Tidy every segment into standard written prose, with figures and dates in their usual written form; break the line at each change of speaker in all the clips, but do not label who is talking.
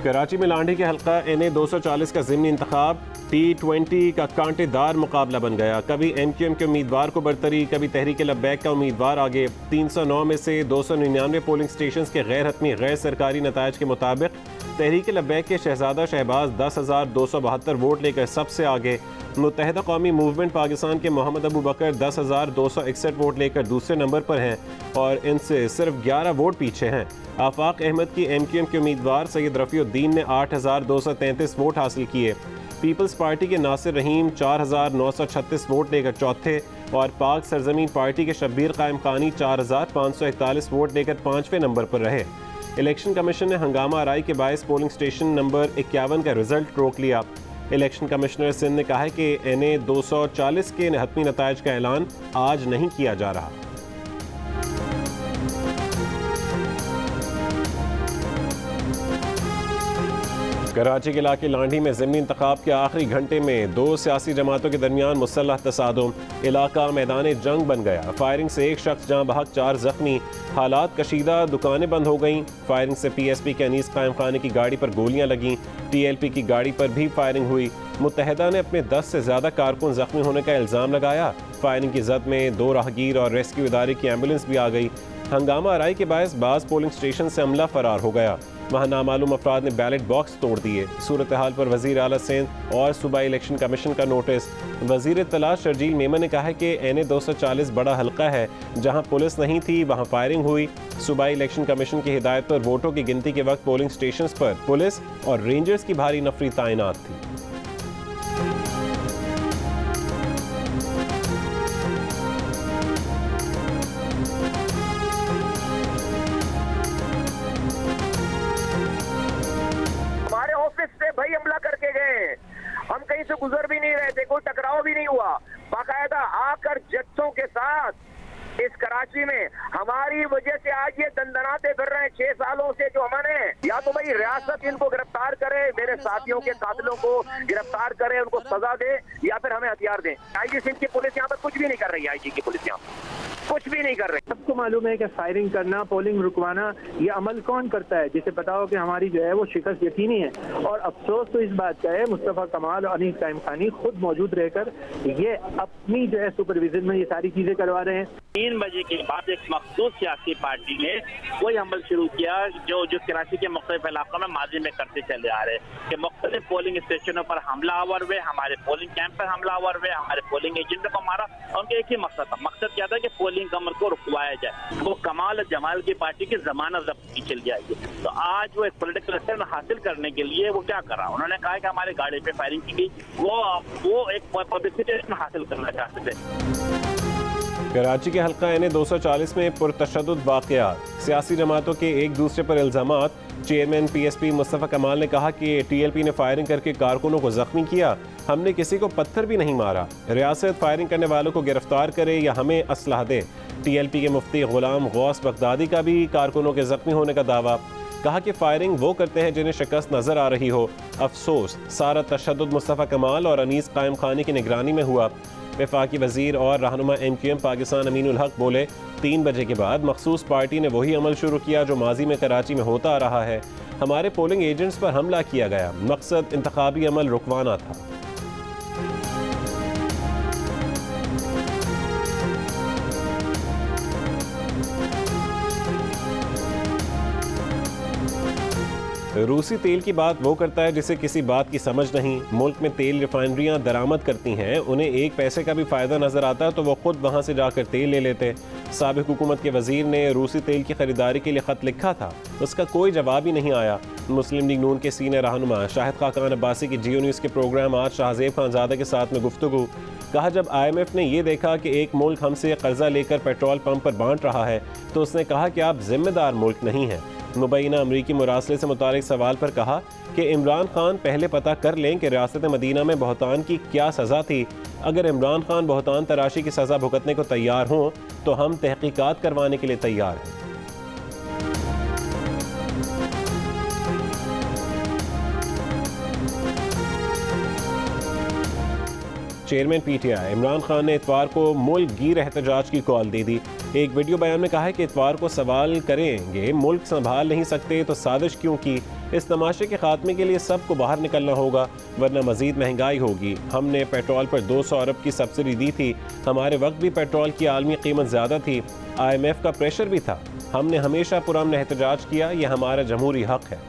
कराची में लांढी के हल्का NA 240 का ज़िमनी इंतखाब T20 का कांटेदार मुकाबला बन गया। कभी MQM के उम्मीदवार को बरतरी, कभी तहरीक लब्बैक का उम्मीदवार आगे। 309 में से 299 पोलिंग स्टेशन के गैर हतमी गैर सरकारी नतायज के मुताबिक तहरीक लब्बैक के शहजादा शहबाज 10,272 वोट लेकर सबसे आगे। मुत्तहिदा कौमी मूवमेंट पाकिस्तान के मोहम्मद अबू बकर 10,261 वोट लेकर दूसरे नंबर पर हैं और इनसे सिर्फ 11 वोट पीछे हैं। आफाक अहमद की MQM के उम्मीदवार सैयद रफ़ीउद्दीन ने 8,233 वोट हासिल किए। पीपल्स पार्टी के नासिर रहीम 4,936 वोट लेकर चौथे और पाक सरजमीन पार्टी के शब्बीर कायम खानी 4,541 वोट लेकर 5वें नंबर पर रहे। इलेक्शन कमीशन ने हंगामा आराई के बायस पोलिंग स्टेशन नंबर 51 का रिजल्ट रोक लिया। इलेक्शन कमिश्नर सिंध ने कहा है कि NA 240 के हतमी नतायज का ऐलान आज नहीं किया जा रहा। कराची के इलाके लांढी में ज़िमनी इंतखाब के आखिरी घंटे में 2 सियासी जमातों के दरमियान मुसल्लह तसादुम, इलाका मैदान जंग बन गया। फायरिंग से एक शख्स जहाँ बहक 4 जख्मी, हालात कशीदा, दुकानें बंद हो गईं। फायरिंग से PSP के अनीस कायम खाने की गाड़ी पर गोलियां लगीं। TLP की गाड़ी पर भी फायरिंग हुई। मुत्तहिदा ने अपने 10 से ज़्यादा कारकुन जख्मी होने का इल्ज़ाम लगाया। फायरिंग की जद में 2 राहगीर और रेस्क्यू इदारे की एम्बुलेंस भी आ गई। हंगामा आराई के बायस बाज़ पोलिंग स्टेशन से अमला फरार हो गया। वहाँ नामालूम अफराद ने बैलेट बॉक्स तोड़ दिए। सूरत हाल पर वज़ीर आला सिंध और सूबाई इलेक्शन कमीशन का नोटिस। वज़ीर इत्तला शर्जील मेमन ने कहा है कि NA 240 बड़ा हल्का है, जहाँ पुलिस नहीं थी वहाँ फायरिंग हुई। सूबाई इलेक्शन कमीशन की हिदायत पर वोटों की गिनती के वक्त पोलिंग स्टेशन पर पुलिस और रेंजर्स की भारी नफरी तैनात थी।
भाई हमला करके गए, हम कहीं से गुजर भी नहीं रहे थे, कोई टकराव भी नहीं हुआ। बाकायदा आकर जत्थों के साथ इस कराची में हमारी वजह से आज ये दंदनाते फिर रहे हैं 6 सालों से। जो हमारे या तो भाई रियासत इनको गिरफ्तार करे, मेरे साथियों के कातिलों को गिरफ्तार करे, उनको सजा दे, या फिर हमें हथियार दें। IG सिंध की पुलिस यहाँ पर कुछ भी नहीं कर रही है। IG की पुलिस यहाँ कुछ भी नहीं कर रहे।
सबको मालूम है कि फायरिंग करना, पोलिंग रुकवाना, ये अमल कौन करता है? जिसे पता हो कि हमारी जो है वो शिकस्त यकीनी है। और अफसोस तो इस बात का है, मुस्तफ़ा कमाल और अनीस कायम खानी खुद मौजूद रहकर ये अपनी जो है सुपरविजन में ये सारी चीजें करवा रहे हैं।
3 बजे के बाद एक मखसूस सियासी पार्टी ने वही अमल शुरू किया जो कराची के मुख्तलिफ इलाकों में माजी में करते चले आ रहे हैं कि मुख्तलिफ पोलिंग स्टेशनों पर हमलावर हुए, हमारे पोलिंग कैंप पर हमलावर हुए, हमारे पोलिंग एजेंटों को मारा। उनका एक ही मकसद था, मकसद क्या था कि पोलिंग अमल को रुकवाया जाए। वो कमाल और जमाल की पार्टी की जमानत जब्त की चल जाएगी। तो आज वो एक पॉलिटिकल स्टैंड हासिल करने के लिए वो क्या कर रहा, उन्होंने कहा कि हमारी गाड़ी पे फायरिंग की गई, वो एक पब्लिसिटी हासिल करना चाहते थे।
कराची के हल्का NA 240 में पुरतशद्दुद वाक़यात, सियासी जमातों के एक दूसरे पर इल्ज़ामात। चेयरमैन PSP मुस्तफ़ा कमाल ने कहा कि TLP ने फायरिंग करके कारकुनों को जख्मी किया, हमने किसी को पत्थर भी नहीं मारा। रियासत फायरिंग करने वालों को गिरफ्तार करे या हमें असलहा दे। TLP के मुफ्ती गुलाम गौस बगदादी का भी कारकुनों के जख्मी होने का दावा। कहा कि फायरिंग वो करते हैं जिन्हें शिकस्त नजर आ रही हो। अफसोस सारा तशद्दुद मुस्तफ़ा कमाल और अनीस कायम खानी की निगरानी में हुआ। वफाकी वजीर और रहनुमा MQM पाकिस्तान अमीनुल हक बोले, 3 बजे के बाद मखसूस पार्टी ने वही अमल शुरू किया जो माजी में कराची में होता आ रहा है। हमारे पोलिंग एजेंट्स पर हमला किया गया, मकसद इंतखाबी अमल रुकवाना था। रूसी तेल की बात वो करता है जिसे किसी बात की समझ नहीं। मुल्क में तेल रिफाइनरियां दरामद करती हैं, उन्हें 1 पैसे का भी फ़ायदा नज़र आता है तो वो खुद वहाँ से जाकर तेल ले लेते। साबिक़ हुकूमत के वज़ीर ने रूसी तेल की ख़रीदारी के लिए ख़त लिखा था, उसका कोई जवाब ही नहीं आया। मुस्लिम लीग नून के सीनियर रहनुमा शाहिद खाकान अब्बासी की जियो न्यूज़ के प्रोग्राम आज शाहज़ेब खानज़ादा के साथ में गुफ्तगू। कहा, जब IMF ने यह देखा कि एक मुल्क हमसे कर्जा लेकर पेट्रोल पंप पर बांट रहा है तो उसने कहा कि आप जिम्मेदार मुल्क नहीं हैं। मुबैना अमरीकी मुरासले से मुतालिक सवाल पर कहा कि इमरान खान पहले पता कर लें कि रियासत मदीना में बहतान की क्या सज़ा थी। अगर इमरान खान बहतान तराशी की सज़ा भुगतने को तैयार हों तो हम तहकीकात करवाने के लिए तैयार हैं। चेयरमैन PTI इमरान खान ने इतवार को मुल्क गिर एहतजाज की कॉल दे दी। एक वीडियो बयान में कहा है कि इतवार को सवाल करेंगे, मुल्क संभाल नहीं सकते तो साजिश क्यों की? इस तमाशे के खात्मे के लिए सबको बाहर निकलना होगा, वरना मजीद महंगाई होगी। हमने पेट्रोल पर 200 अरब की सब्सिडी दी थी, हमारे वक्त भी पेट्रोल की आलमी कीमत ज़्यादा थी, IMF का प्रेशर भी था, हमने हमेशा पुरअमन एहतजाज किया, यह हमारा जमहूरी हक है।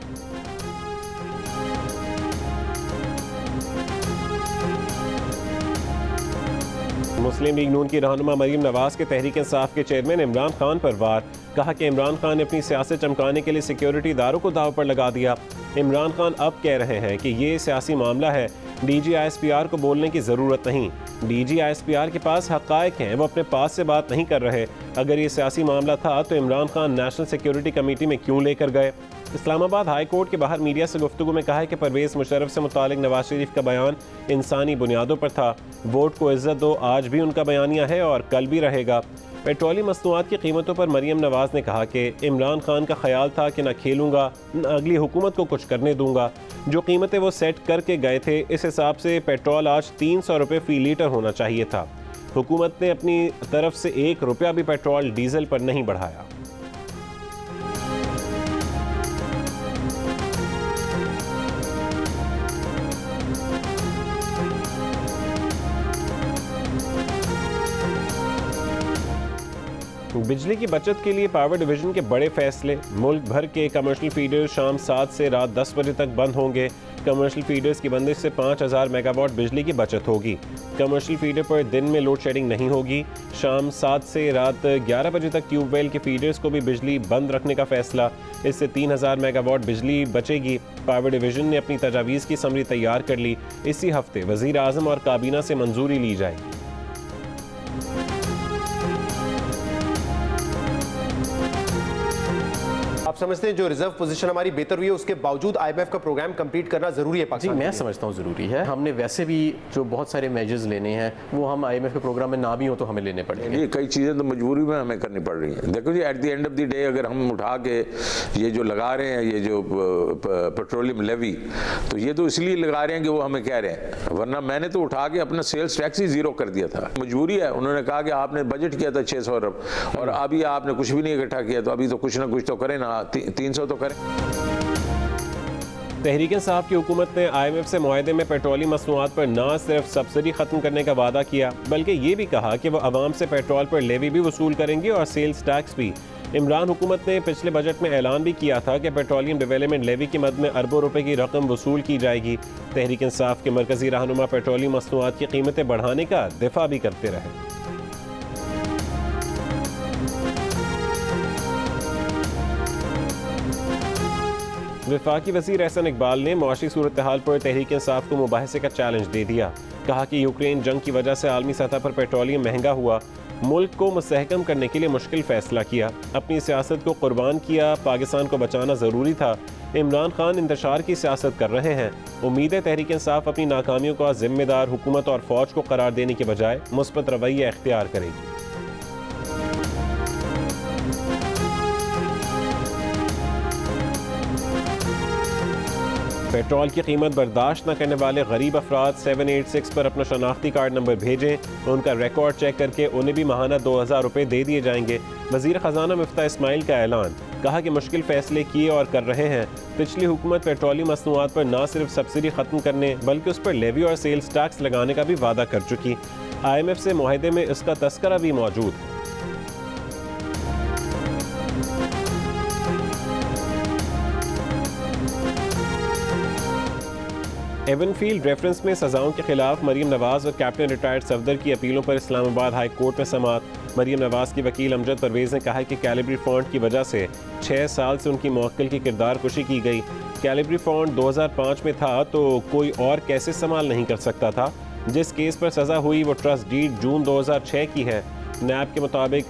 मुस्लिम लीग नून की रहनुमा मरीम नवाज के तहरीक इंसाफ के चेयरमैन इमरान खान पर वार। कहा कि इमरान खान ने अपनी सियासत चमकाने के लिए सिक्योरिटी इदारों को दाव पर लगा दिया। इमरान खान अब कह रहे हैं कि ये सियासी मामला है, DG ISPR को बोलने की ज़रूरत नहीं। DG ISPR के पास हक़ाइक़ हैं, वो अपने पास से बात नहीं कर रहे। अगर ये सियासी मामला था तो Imran Khan national security committee में क्यों लेकर गए? इस्लामाबाद हाई कोर्ट के बाहर मीडिया से गुफ्तगू में कहा है कि परवेज़ मुशर्रफ से मुतालिक नवाज शरीफ का बयान इंसानी बुनियादों पर था। वोट को इज्जत दो आज भी उनका बयानिया है और कल भी रहेगा। पेट्रोलियम मसनूआत की कीमतों पर मरीम नवाज ने कहा कि इमरान खान का ख्याल था कि न खेलूंगा न अगली हुकूमत को कुछ करने दूंगा। जो कीमतें वो सेट करके गए थे, इस हिसाब से पेट्रोल आज 300 रुपये फ़ी लीटर होना चाहिए था। हुकूमत ने अपनी तरफ से 1 रुपया भी पेट्रोल डीजल पर नहीं बढ़ाया। बिजली की बचत के लिए पावर डिवीजन के बड़े फैसले। मुल्क भर के कमर्शियल फीडर्स शाम 7 से रात 10 बजे तक बंद होंगे। कमर्शियल फीडर्स की बंदिश से 5000 मेगावाट बिजली की बचत होगी। कमर्शियल फीडर पर दिन में लोड शेडिंग नहीं होगी। शाम 7 से रात 11 बजे तक ट्यूबवेल के फीडर्स को भी बिजली बंद रखने का फैसला। इससे 3000 मेगावाट बिजली बचेगी। पावर डिवीजन ने अपनी तजावीज़ की समरी तैयार कर ली। इसी हफ्ते वज़ीर आज़म और काबीना से मंजूरी ली जाएगी।
आप समझते हैं जो रिजर्व पोजीशन हमारी बेहतर हुई है, उसके बावजूद IMF का प्रोग्राम कंप्लीट करना जरूरी है पाकिस्तान?
जी, मैं समझता हूँ ज़रूरी है। हमने वैसे भी जो बहुत सारे मेजर्स लेने हैं वो हम IMF के प्रोग्राम में ना भी हो तो हमें लेने पड़ेंगे।
ये कई चीज़ें तो मजबूरी में हमें करनी पड़ रही हैं। देखो जी, at the end of the day अगर हम उठा के ये जो लगा रहे हैं, ये जो पेट्रोलियम लेवी, तो ये तो इसलिए लगा रहे हैं कि वो हमें कह रहे हैं, वरना मैंने तो उठा के अपना सेल्स टैक्स ही ज़ीरो कर दिया था। मजबूरी है। उन्होंने कहा कि आपने बजट किया था 600 अरब और अभी आपने कुछ भी नहीं इकट्ठा किया, तो अभी तो कुछ ना कुछ तो करें ना, 300 तो करें।
तहरीक इंसाफ की हुकूमत ने IMF से मुआहदे में पेट्रोलियम मसनूआत पर न सिर्फ सब्सिडी ख़त्म करने का वादा किया, बल्कि ये भी कहा कि वह आवाम से पेट्रोल पर लेवी भी वसूल करेंगे और सेल्स टैक्स भी। इमरान हुकूमत ने पिछले बजट में ऐलान भी किया था कि पेट्रोलियम डेवलपमेंट लेवी की मद में अरबों रुपए की रकम वसूल की जाएगी। तहरीक इंसाफ के मरकजी रहनुमा पेट्रोलियम मसनूआत की कीमतें बढ़ाने का दिफा भी करते रहे। वफाकी वज़ीर एहसन इकबाल ने मुआशी सूरत हाल पर तहरीक इंसाफ को मुबाहिसे का चैलेंज दे दिया। कहा कि यूक्रेन जंग की वजह से आलमी सतह पर पेट्रोलियम महंगा हुआ, मुल्क को मुस्तहकम करने के लिए मुश्किल फैसला किया, अपनी सियासत को कुर्बान किया, पाकिस्तान को बचाना ज़रूरी था। इमरान खान इंतशार की सियासत कर रहे हैं। उम्मीद है तहरीक इंसाफ अपनी नाकामियों का जिम्मेदार हुकूमत और फौज को करार देने के बजाय मुस्बत रवैया इख्तियार करेगी। पेट्रोल की कीमत बर्दाश्त न करने वाले गरीब अफराद 786 पर अपना शनाख्ती कार्ड नंबर भेजें। उनका रिकॉर्ड चेक करके उन्हें भी माहाना 2000 रुपये दे दिए जाएंगे। वज़ीर ख़जाना मिफ्ता इस्माइल का ऐलान। कहा कि मुश्किल फ़ैसले किए और कर रहे हैं। पिछली हुकूमत पेट्रोलियम मसनूआत पर न सिर्फ सब्सिडी ख़त्म करने बल्कि उस पर लेवी और सेल्स टैक्स लगाने का भी वादा कर चुकी। IMF से मुआहदे में इसका तस्करा भी मौजूद है। एवनफील्ड रेफरेंस में सजाओं के खिलाफ मरीम नवाज और कैप्टन रिटायर्ड सफदर की अपीलों पर इस्लामाबाद हाई कोर्ट में समाअत। मरीम नवाज की वकील अमजद परवेज़ ने कहा कि कैलिब्री फॉन्ट की वजह से 6 साल से उनकी मौक्किल की किरदार कुशी की गई। कैलिब्री फॉन्ट 2005 में था तो कोई और कैसे इस्तेमाल नहीं कर सकता था। जिस केस पर सज़ा हुई वो ट्रस्ट डीड जून 2006 की है। नैब के मुताबिक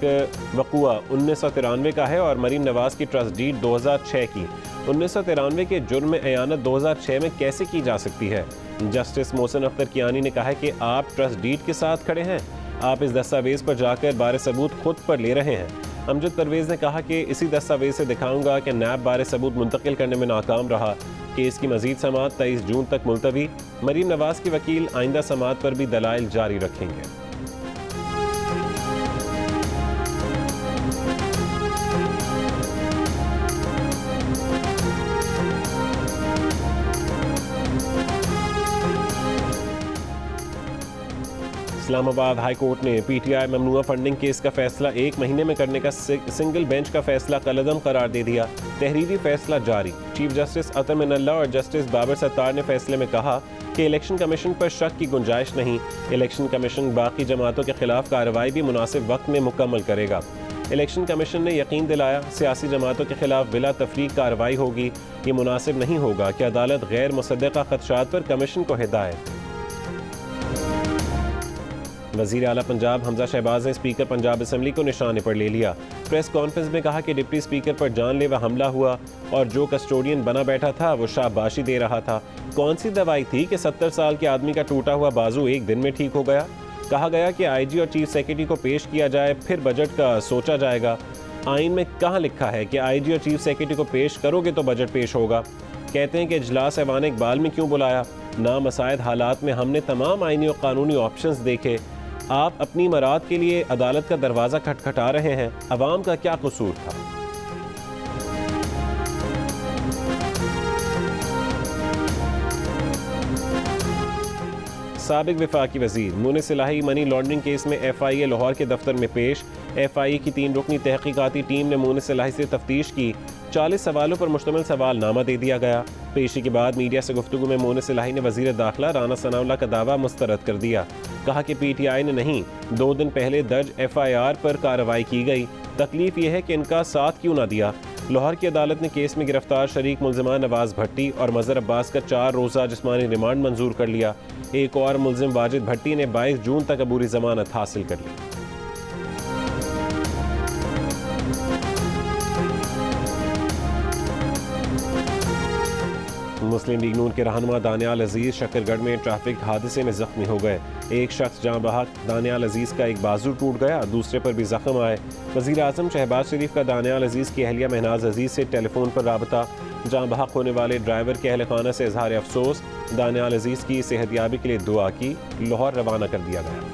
वक़ुआ 1993 का है और मरीम नवाज की ट्रस्ट डीड 2006 की। 1993 के जुर्म एयानत 2006 में कैसे की जा सकती है? जस्टिस मोहसिन अख्तर कियानी ने कहा कि आप ट्रस्ट डीड के साथ खड़े हैं, आप इस दस्तावेज़ पर जाकर बारे सबूत खुद पर ले रहे हैं। अमजद परवेज़ ने कहा कि इसी दस्तावेज़ से दिखाऊंगा कि नैब बारे सबूत मुंतकिल करने में नाकाम रहा। केस की मजीद समाअत 23 जून तक मुलतवी। मरीम नवाज की वकील आइंदा समाअत पर भी दलाइल जारी रखेंगे। इस्लामाबाद हाई कोर्ट ने PTI ममनुआ फंडिंग केस का फैसला 1 महीने में करने का सिंगल बेंच का फैसला कलअदम करार दे दिया। तहरीरी फैसला जारी। चीफ जस्टिस अतर मिनल्ला और जस्टिस बाबर सत्तार ने फैसले में कहा कि इलेक्शन कमीशन पर शक की गुंजाइश नहीं। इलेक्शन कमीशन बाकी जमातों के खिलाफ कार्रवाई भी मुनासिब वक्त में मुकम्मल करेगा। इलेक्शन कमीशन ने यकीन दिलाया सियासी जमातों के खिलाफ बिला तफरीक कार्रवाई होगी। ये मुनासिब नहीं होगा कि अदालत गैर मुसद्दक़ा खदशात पर कमीशन को हिदायत। वज़ीर आला पंजाब हमजा शहबाज ने स्पीकर पंजाब असम्बली को निशाने पर ले लिया। प्रेस कॉन्फ्रेंस में कहा कि डिप्टी स्पीकर पर जानलेवा हमला हुआ और जो कस्टोडियन बना बैठा था वो शाबाशी दे रहा था। कौन सी दवाई थी कि 70 साल के आदमी का टूटा हुआ बाजू एक दिन में ठीक हो गया। कहा गया कि IG और चीफ सेक्रेटरी को पेश किया जाए, फिर बजट का सोचा जाएगा। आइन में कहाँ लिखा है कि IG और चीफ सेक्रेटरी को पेश करोगे तो बजट पेश होगा। कहते हैं कि इजलास ऐवान इकबाल में क्यों बुलाया। नामसायद हालात में हमने तमाम आइनी और कानूनी ऑप्शंस देखे। आप अपनी मराद के लिए अदालत का दरवाज़ा खटखटा रहे हैं। अवाम का क्या कसूर था। साबिक वफाकी वज़ीर मुनिस इलाही मनी लॉन्ड्रिंग केस में FIA लाहौर के दफ्तर में पेश। FIA की 3 रुकनी तहकीकाती टीम ने मुनिस इलाही से तफ्तीश की। 40 सवालों पर मुश्तमिल सवालनामा दे दिया गया। पेशी के बाद मीडिया से गुफ्तगू में मुनिस इलाही ने वज़ीर दाखिला राना सनाउल्लाह का दावा मुस्तरद कर दिया। कहा कि PTI ने नहीं, 2 दिन पहले दर्ज FIR पर कार्रवाई की गई। तकलीफ यह है कि इनका साथ क्यों ना दिया। लाहौर की अदालत ने केस में गिरफ्तार शरीक मुल्ज़िमान नवाज भट्टी और मज़हर अब्बास का 4 रोज़ा जिस्मानी रिमांड मंजूर कर लिया। एक और मुल्ज़िम वाजिद भट्टी ने 22 जून तक अबूरी ज़मानत हासिल कर ली। मुस्लिम लीग नून के रहनुमा दानियाल अजीज़ शकरगढ़ में ट्रैफिक हादसे में जख्मी हो गए। एक शख्स जहाँ बहक। दानियाल अजीज़ का एक बाजू टूट गया, दूसरे पर भी जख्म आए। वज़ीर आज़म शहबाज शरीफ का दानियाल अजीज़ की अहलिया महनाज अजीज़ से टेलीफोन पर राबता। जहाँ बहक होने वाले ड्राइवर के अहल खाना से इजहार अफसोस। दानियाल अजीज़ की सेहतयाबी के लिए दुआ की। लाहौर रवाना कर दिया गया।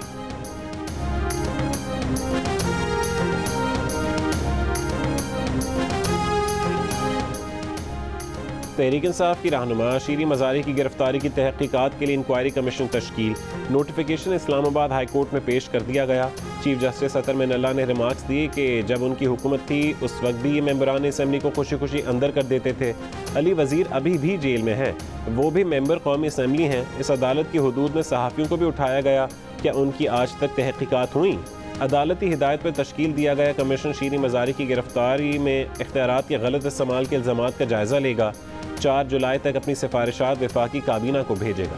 तहरीक इंसाफ की रहनुमा शीरी मज़ारी की गिरफ्तारी की तहकीकात के लिए इंक्वायरी कमीशन तश्कील। नोटिफिकेशन इस्लामाबाद हाई कोर्ट में पेश कर दिया गया। चीफ जस्टिस अतर मिनल्ला ने रिमार्क्स दिए कि जब उनकी हुकूमत थी उस वक्त भी ये मेंबरान असम्बली को खुशी खुशी अंदर कर देते थे। अली वज़ीर अभी भी जेल में है, वो भी मेंबर कौमी असम्बली हैं। इस अदालत की हदूद में सहाफ़ियों को भी उठाया गया। क्या उनकी आज तक तहकीकात हुई। अदालती हिदायत पर तश्कील दिया गया कमीशन शीरी मज़ारी की गिरफ्तारी में इख्तियारात के गलत इस्तेमाल के इल्ज़ामात का जायज़ा लेगा। 4 जुलाई तक अपनी सिफारिशात वफाकी काबीना को भेजेगा।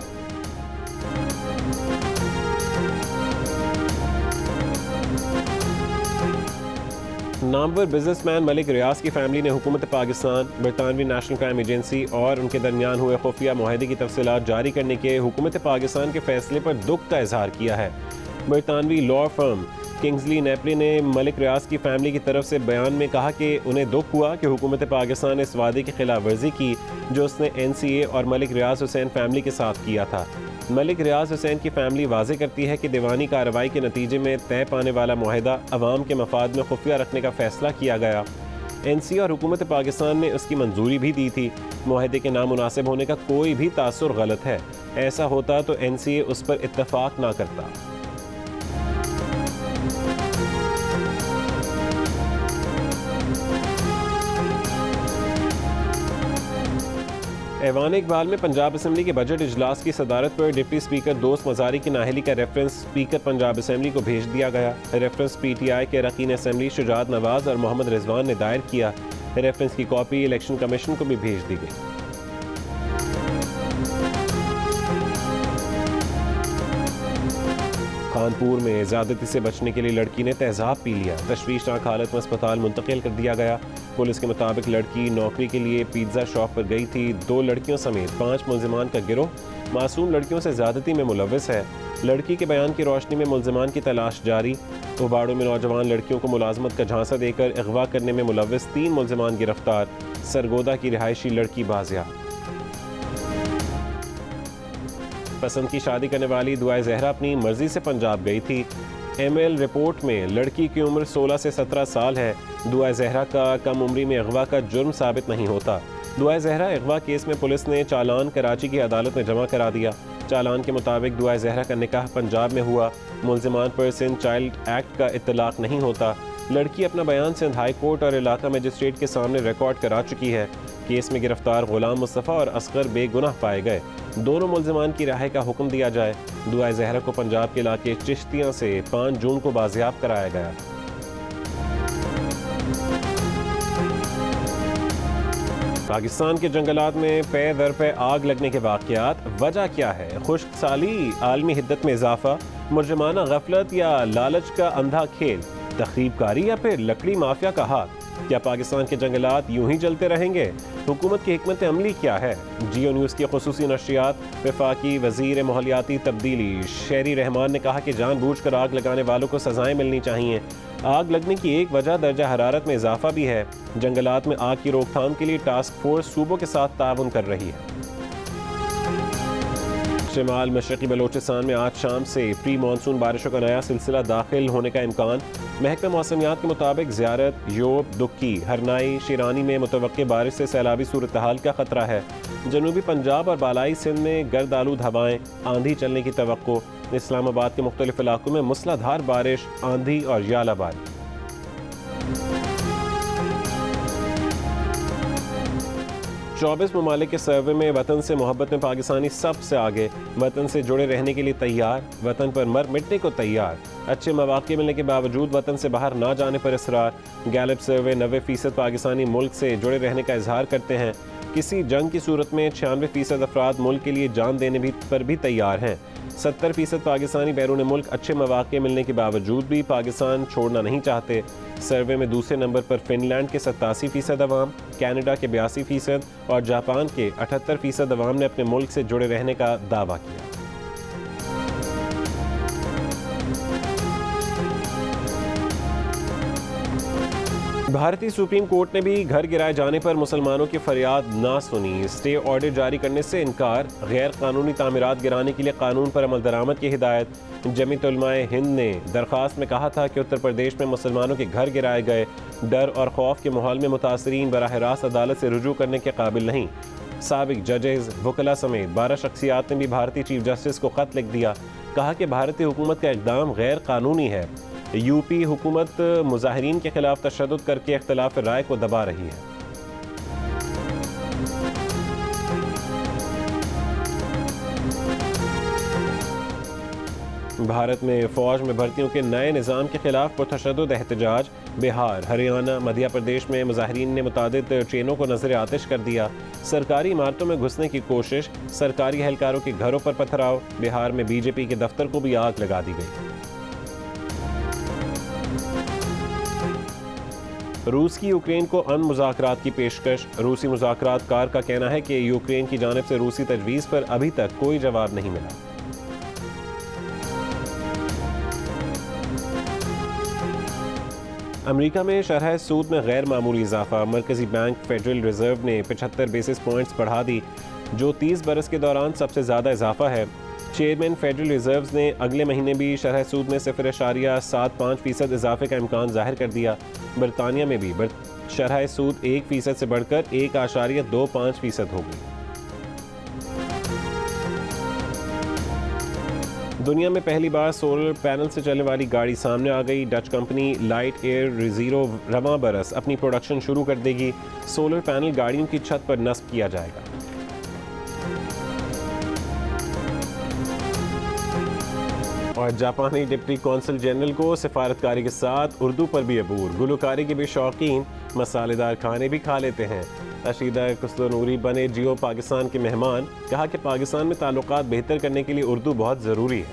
नामवर बिजनेसमैन मलिक रियाज की फैमिली ने हुकूमत पाकिस्तान, बरतानवी नेशनल क्राइम एजेंसी और उनके दरमियान हुए खुफिया मुआहदे की तफसीलात जारी करने के हुकूमत पाकिस्तान के फैसले पर दुख का इजहार किया है। बरतानवी लॉ फर्म किंग्सली नेपली ने मलिक रियाज की फैमिली की तरफ से बयान में कहा कि उन्हें दुख हुआ कि हुकूमत पाकिस्तान ने इस वादे की खिलाफ वर्जी की जो उसने NCA और मलिक रियाज हुसैन फैमिली के साथ किया था। मलिक रियाज हुसैन की फैमिली वाजे करती है कि दीवानी कार्रवाई के नतीजे में तय पाने वाला मुआहदा अवाम के मफाद में खुफिया रखने का फैसला किया गया। NCA और हुकूमत पाकिस्तान ने उसकी मंजूरी भी दी थी। मुआहदे के नामुनासिब होने का कोई भी तासुर गलत है। ऐसा होता तो NCA उस पर इत्तफाक ना करता। ऐवान इकबाल में पंजाब असम्बली के बजट इजलास की सदारत पर डिप्टी स्पीकर दोस्त मज़ारी की नाहली का रेफरेंस स्पीकर पंजाब असम्बली को भेज दिया गया। रेफरेंस PTI के अरकान असम्बली शुजात नवाज और मोहम्मद रिजवान ने दायर किया। रेफरेंस की कॉपी इलेक्शन कमीशन को भी भेज दी गई। कानपुर में ज़्यादती से बचने के लिए लड़की ने तेज़ाब पी लिया। तशवीशनाक हालत में अस्पताल मुंतकिल कर दिया गया। पुलिस के मुताबिक लड़की नौकरी के लिए पिज़्ज़ा शॉप पर गई थी। 2 लड़कियों समेत 5 मुल्ज़िमान का गिरोह मासूम लड़कियों से ज़्यादती में मुलव्वस है। लड़की के बयान की रोशनी में मुल्ज़िमान की तलाश जारी। उबाड़ों में नौजवान लड़कियों को मुलाजमत का झांसा देकर अगवा करने में मुलव्वस 3 मुल्ज़िमान गिरफ्तार। सरगोदा की रिहायशी लड़की बाजियाब। पसंद की शादी करने वाली दुआए ज़हरा अपनी मर्जी से पंजाब गई थी। ML रिपोर्ट में लड़की की उम्र 16 से 17 साल है। दुआए ज़हरा का कम उम्री में अगवा का जुर्म साबित नहीं होता। दुआए ज़हरा अगवा केस में पुलिस ने चालान कराची की अदालत में जमा करा दिया। चालान के मुताबिक दुआ जहरा का निकाह पंजाब में हुआ। मुल्जिमान पर सिंध चाइल्ड एक्ट का इत्तलाक नहीं होता। लड़की अपना बयान सिंध हाई कोर्ट और इलाका मजिस्ट्रेट के सामने रिकॉर्ड करा चुकी है। केस में गिरफ्तार गुलाम मुस्तफ़ा और असगर बेगुनाह पाए गए। दोनों मुल्जिमान की रिहाई का हुक्म दिया जाए। दुआ जहरा को पंजाब के इलाके चिश्तियाँ से 5 जून को बाजियाब कराया गया। पाकिस्तान के जंगलात में पे दर पे आग लगने के वाक़यात, वजह क्या है? खुश्क साली, आलमी हिद्दत में इजाफा, मुर्जमाना गफलत या लालच का अंधा खेल, तखरीबकारी या फिर लकड़ी माफिया का हाथ? क्या पाकिस्तान के जंगलात यूं ही जलते रहेंगे? हुकूमत की हिकमत अमली क्या है? जियो न्यूज़ की खुसूसी नशरियात। वफाकी वज़ीर माहौलियाती तब्दीली शेरी रहमान ने कहा कि जानबूझकर आग लगाने वालों को सजाएं मिलनी चाहिए। आग लगने की एक वजह दर्जा हरारत में इजाफा भी है। जंगलात में आग की रोकथाम के लिए टास्क फोर्स सूबों के साथ ताउन कर रही है। शिमाल मशरक़ी बलोचिस्तान में आज शाम से प्री मानसून बारिशों का नया सिलसिला दाखिल होने का इम्कान। महकमा मौसमियात के मुताबिक ज़ियारत, योब, दुक्की, हरनाई, शिरानी में मुतवक्के बारिश से सैलाबी सूरत हाल का खतरा है। जनूबी पंजाब और बालाई सिंध में गर्द आलूद हवाएं, आंधी चलने की तवक्को। इस्लामाबाद के मुख्तलिफ इलाकों में मूसलाधार बारिश, आंधी और यालाबारी। चौबीस ममालिक के सर्वे में वतन से मोहब्बत में पाकिस्तानी सबसे आगे। वतन से जुड़े रहने के लिए तैयार, वतन पर मर मिटने को तैयार। अच्छे मौके मिलने के बावजूद वतन से बाहर ना जाने पर इसरार। गैलप सर्वे 90% पाकिस्तानी मुल्क से जुड़े रहने का इजहार करते हैं। किसी जंग की सूरत में 96% अफराद मुल्क के लिए जान देने पर भी तैयार हैं। 70% पाकिस्तानी बैरून मुल्क अच्छे मौके मिलने के बावजूद भी पाकिस्तान छोड़ना नहीं चाहते। सर्वे में दूसरे नंबर पर फिनलैंड के 87% अवाम, कनाडा के 82% और जापान के 78% अवाम ने अपने मुल्क से जुड़े रहने का दावा किया। भारतीय सुप्रीम कोर्ट ने भी घर गिराए जाने पर मुसलमानों की फरियाद ना सुनी। स्टे ऑर्डर जारी करने से इनकार। गैर कानूनी तामीरात गिराने के लिए कानून पर अमल दरामद की हिदायत। जमीयत उलमाए हिंद ने दरख्वास्त में कहा था कि उत्तर प्रदेश में मुसलमानों के घर गिराए गए। डर और खौफ के माहौल में मुतासरीन बराह रास्त अदालत से रुजू करने के काबिल नहीं। साबिक जजेस, वकला समेत 12 शख्सियात ने भी भारतीय चीफ जस्टिस को खत लिख दिया। कहा कि भारतीय हुकूमत का इक़दाम गैर कानूनी है। यूपी हुकूमत मुजाहिरीन के खिलाफ तशद्दुद करके इख्तिलाफ राय को दबा रही है। भारत में फौज में भर्तियों के नए निज़ाम के खिलाफ पुरतशद्दुद एहतजाज। बिहार, हरियाणा, मध्य प्रदेश में मुजाहिरीन ने मुतादिद ट्रेनों को नजर आतिश कर दिया। सरकारी इमारतों में घुसने की कोशिश। सरकारी एहलकारों के घरों पर पथराव। बिहार में बीजेपी के दफ्तर को भी आग लगा दी गई। रूस की यूक्रेन को अमन मुज़ाकरात की पेशकश। रूसी मुज़ाकरातकार का कहना है कि यूक्रेन की जानिब से रूसी तजवीज़ पर अभी तक कोई जवाब नहीं मिला। अमेरिका में शरह सूद में गैर मामूली इजाफा। मरकजी बैंक फेडरल रिजर्व ने 75 बेसिस पॉइंट्स बढ़ा दी, जो 30 बरस के दौरान सबसे ज़्यादा इजाफा है। चेयरमैन फेडरल रिजर्व ने अगले महीने भी शरह सूद में 0.75% इजाफे का इम्कान जाहिर कर दिया। बरतानिया में भी शरह सूद 1% से बढ़कर 1.25% हो गई। दुनिया में पहली बार सोलर पैनल से चलने वाली गाड़ी सामने आ गई। Dutch company light air zero रवां बरस अपनी प्रोडक्शन शुरू कर देगी। सोलर पैनल गाड़ियों की छत पर नस्ब किया जाएगा। और जापानी डिप्टी कौंसल जनरल को सिफारतकारी के साथ उर्दू पर भी अबूर। गुलकारी के भी शौकीन, मसालेदार खाने भी खा लेते हैं। रशीदा कुस्तनूरी बने जियो पाकिस्तान के मेहमान। कहा कि पाकिस्तान में ताल्लुकात बेहतर करने के लिए उर्दू बहुत ज़रूरी है।